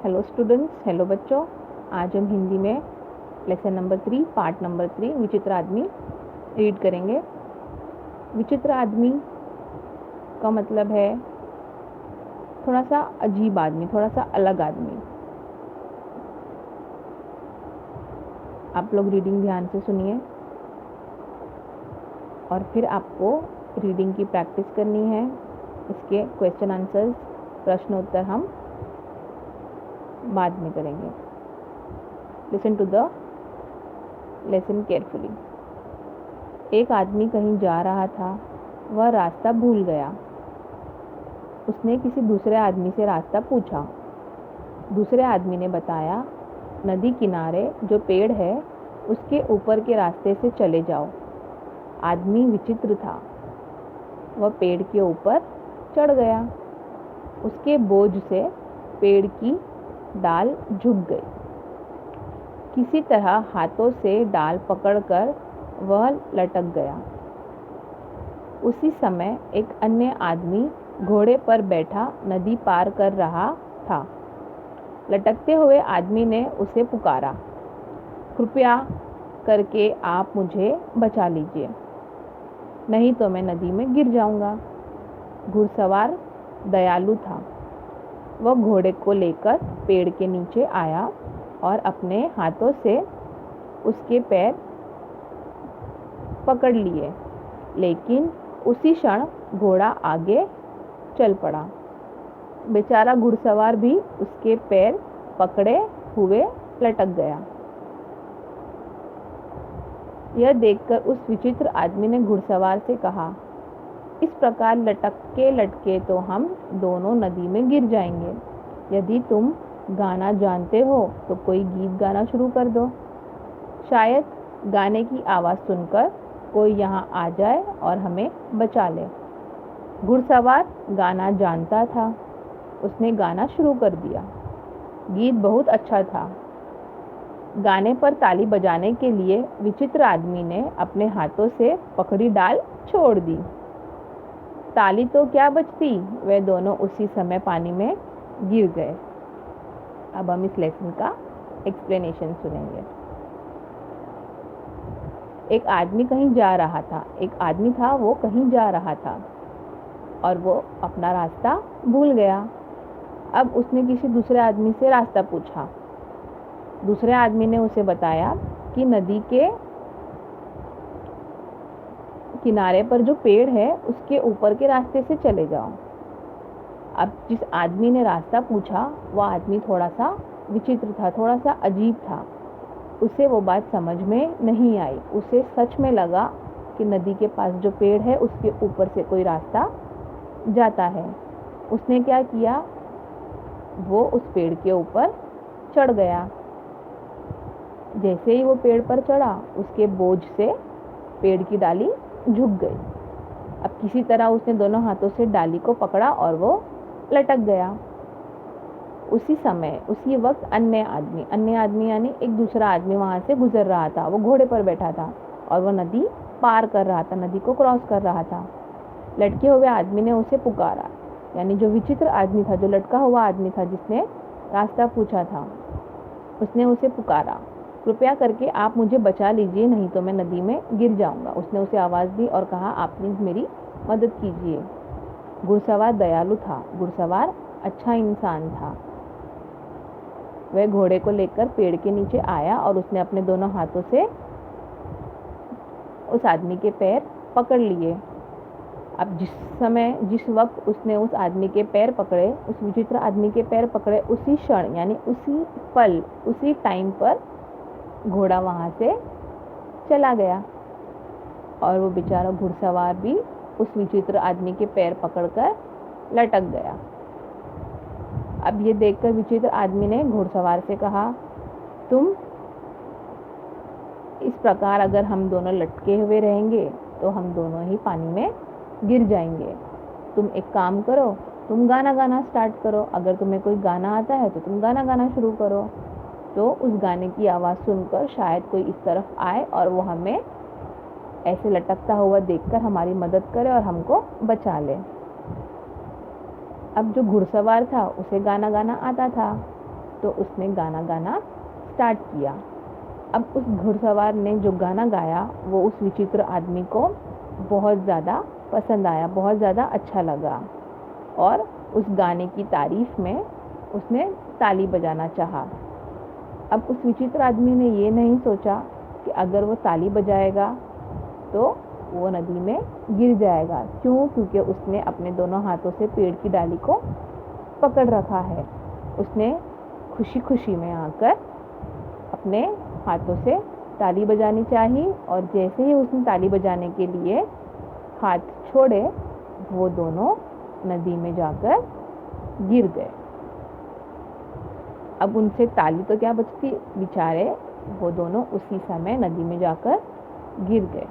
Hello students, hello बच्चों। आज हम हिंदी में लेसन नंबर 3 पार्ट नंबर 3 विचित्र आदमी रीड करेंगे। विचित्र आदमी का मतलब है थोड़ा सा अजीब आदमी, थोड़ा सा अलग आदमी। आप लोग रीडिंग ध्यान से सुनिए और फिर आपको रीडिंग की प्रैक्टिस करनी है। इसके क्वेश्चन आंसर्स, प्रश्न उत्तर हम बाद में करेंगे। Listen to the lesson carefully. एक आदमी कहीं जा रहा था, वह रास्ता भूल गया। उसने किसी दूसरे आदमी से रास्ता पूछा। दूसरे आदमी ने बताया, नदी किनारे जो पेड़ है उसके ऊपर के रास्ते से चले जाओ। आदमी विचित्र था। वह पेड़ के ऊपर चढ़ गया। उसके बोझ से पेड़ की डाल झुक गई। किसी तरह हाथों से डाल पकड़कर वह लटक गया। उसी समय एक अन्य आदमी घोड़े पर बैठा नदी पार कर रहा था। लटकते हुए आदमी ने उसे पुकारा, कृपया करके आप मुझे बचा लीजिए, नहीं तो मैं नदी में गिर जाऊंगा। घुड़सवार दयालु था। वह घोड़े को लेकर पेड़ के नीचे आया और अपने हाथों से उसके पैर पकड़ लिए, लेकिन उसी क्षण घोड़ा आगे चल पड़ा। बेचारा घुड़सवार भी उसके पैर पकड़े हुए लटक गया। यह देखकर उस विचित्र आदमी ने घुड़सवार से कहा, इस प्रकार लटके लटके तो हम दोनों नदी में गिर जाएंगे। यदि तुम गाना जानते हो तो कोई गीत गाना शुरू कर दो। शायद गाने की आवाज़ सुनकर कोई यहाँ आ जाए और हमें बचा ले। घुड़सवार गाना जानता था। उसने गाना शुरू कर दिया। गीत बहुत अच्छा था। गाने पर ताली बजाने के लिए विचित्र आदमी ने अपने हाथों से पकड़ी डाल छोड़ दी। ताली तो क्या बजती, वे दोनों उसी समय पानी में गिर गए। अब हम इस लेसन का एक्सप्लेनेशन सुनेंगे। एक आदमी कहीं जा रहा था। एक आदमी था, वो कहीं जा रहा था और वो अपना रास्ता भूल गया। अब उसने किसी दूसरे आदमी से रास्ता पूछा। दूसरे आदमी ने उसे बताया कि नदी के किनारे पर जो पेड़ है उसके ऊपर के रास्ते से चले जाओ। अब जिस आदमी ने रास्ता पूछा वह आदमी थोड़ा सा विचित्र था, थोड़ा सा अजीब था। उसे वो बात समझ में नहीं आई। उसे सच में लगा कि नदी के पास जो पेड़ है उसके ऊपर से कोई रास्ता जाता है। उसने क्या किया, वो उस पेड़ के ऊपर चढ़ गया। जैसे ही वो पेड़ पर चढ़ा, उसके बोझ से पेड़ की डाली झुक गई। अब किसी तरह उसने दोनों हाथों से डाली को पकड़ा और वो लटक गया। उसी समय, उसी वक्त अन्य आदमी यानी एक दूसरा आदमी वहां से गुजर रहा था। वो घोड़े पर बैठा था और वो नदी पार कर रहा था, नदी को क्रॉस कर रहा था। लटके हुए आदमी ने उसे पुकारा, यानी जो विचित्र आदमी था, जो लटका हुआ आदमी था जिसने रास्ता पूछा था, उसने उसे पुकारा, कृपया करके आप मुझे बचा लीजिए, नहीं तो मैं नदी में गिर जाऊंगा। उसने उसे आवाज़ दी और कहा, आप प्लीज़ मेरी मदद कीजिए। घुड़सवार दयालु था। घुड़सवार अच्छा इंसान था। वह घोड़े को लेकर पेड़ के नीचे आया और उसने अपने दोनों हाथों से उस आदमी के पैर पकड़ लिए। अब जिस वक्त उसने उस आदमी के पैर पकड़े, उस विचित्र आदमी के पैर पकड़े, उसी क्षण यानी उसी पल, उसी टाइम पर घोड़ा वहां से चला गया और वो बेचारा घुड़सवार भी उस विचित्र आदमी के पैर पकड़कर लटक गया। अब ये देखकर विचित्र आदमी ने घुड़सवार से कहा, तुम इस प्रकार अगर हम दोनों लटके हुए रहेंगे तो हम दोनों ही पानी में गिर जाएंगे। तुम एक काम करो, तुम गाना गाना स्टार्ट करो। अगर तुम्हें कोई गाना आता है तो तुम गाना गाना शुरू करो। तो उस गाने की आवाज़ सुनकर शायद कोई इस तरफ आए और वो हमें ऐसे लटकता हुआ देखकर हमारी मदद करे और हमको बचा ले। अब जो घुड़सवार था उसे गाना गाना आता था, तो उसने गाना गाना स्टार्ट किया। अब उस घुड़सवार ने जो गाना गाया वो उस विचित्र आदमी को बहुत ज़्यादा पसंद आया, बहुत ज़्यादा अच्छा लगा और उस गाने की तारीफ़ में उसने ताली बजाना चाहा। अब उस विचित्र आदमी ने ये नहीं सोचा कि अगर वो ताली बजाएगा तो वो नदी में गिर जाएगा। क्यों? क्योंकि उसने अपने दोनों हाथों से पेड़ की डाली को पकड़ रखा है। उसने खुशी खुशी में आकर अपने हाथों से ताली बजानी चाहिए और जैसे ही उसने ताली बजाने के लिए हाथ छोड़े वो दोनों नदी में जाकर गिर गए। अब उनसे ताली तो क्या बचती, बेचारे वो दोनों उसी समय नदी में जाकर गिर गए।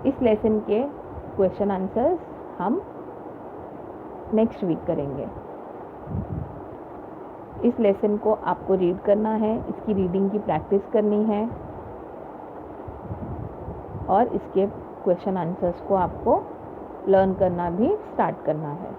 इस लेसन के क्वेश्चन आंसर्स हम नेक्स्ट वीक करेंगे। इस लेसन को आपको रीड करना है, इसकी रीडिंग की प्रैक्टिस करनी है और इसके क्वेश्चन आंसर्स को आपको लर्न करना भी स्टार्ट करना है।